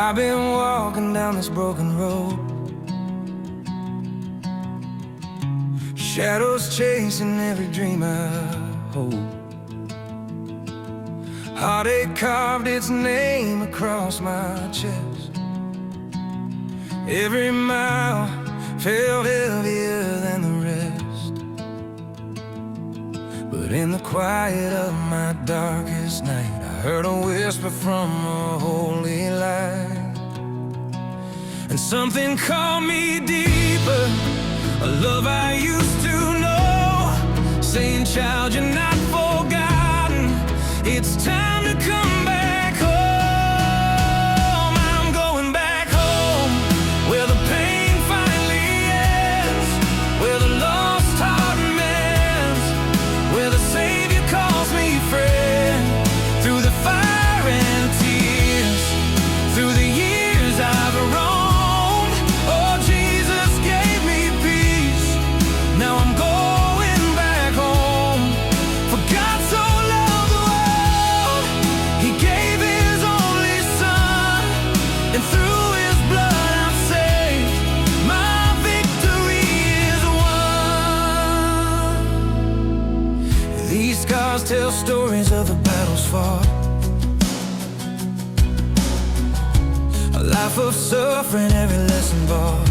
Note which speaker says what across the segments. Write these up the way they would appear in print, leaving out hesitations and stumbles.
Speaker 1: I've been walking down this broken road, shadows chasing every dream I hold. Heartache carved its name across my chest. Every mile felt heavier than the rest. But in the quiet of my darkest night, I heard a whisper from a holy light. And something called me deeper, a love I used to know, saying, child, you're not forgotten. It's time to come back home. I'm going back home, where the pain finally ends, where the lost heart mends, where the Savior calls me friend. Through the fire and tears, through the years I've roamed, oh, Jesus gave me peace. Now I'm going back home. For God so loved the world, He gave His only Son, and through His blood I'm saved. My victory is won. These scars tell stories of the battles fought, a life of suffering, every lesson bought.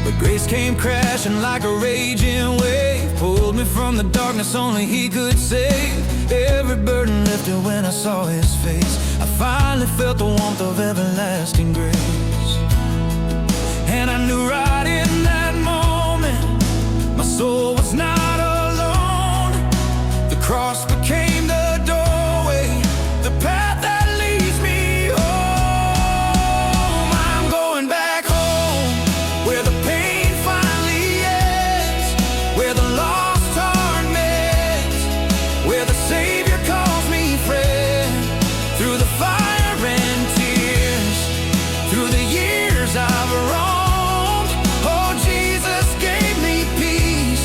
Speaker 1: But grace came crashing like a raging wave, pulled me from the darkness only He could save. Every burden lifted when I saw His face. I finally felt the warmth of everlasting grace. And I knew right in that moment, my soul was not alone. The cross became the doorway, the path that leads me home. I'm going back home, where the pain finally ends, where the lost heart mends, where the Savior calls me friend. Through the fire and tears, through the years I've roamed, oh, Jesus gave me peace.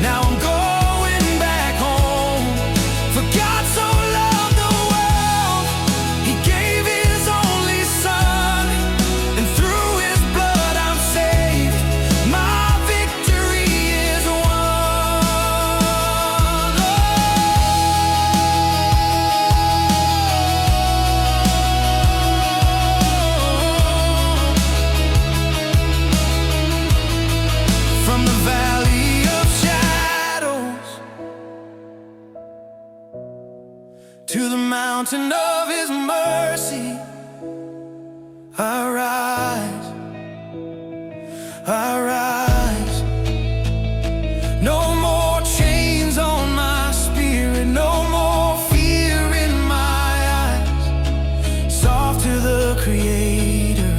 Speaker 1: Now I'm going back home. For God so loved the world, He gave His only Son, and through His blood I'm saved. My victory is won. From the valley of shadows to the mountain of His mercy, I rise, I rise. No more chains on my spirit, no more fear in my eyes. Soft to the Creator,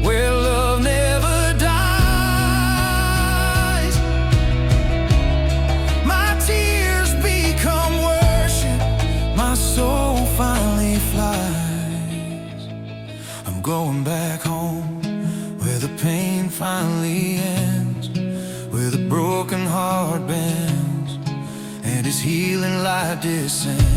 Speaker 1: where love never dies. My tears become worship, my soul finally flies. I'm going back home, where the pain finally ends, where the broken heart bends, and His healing light descends.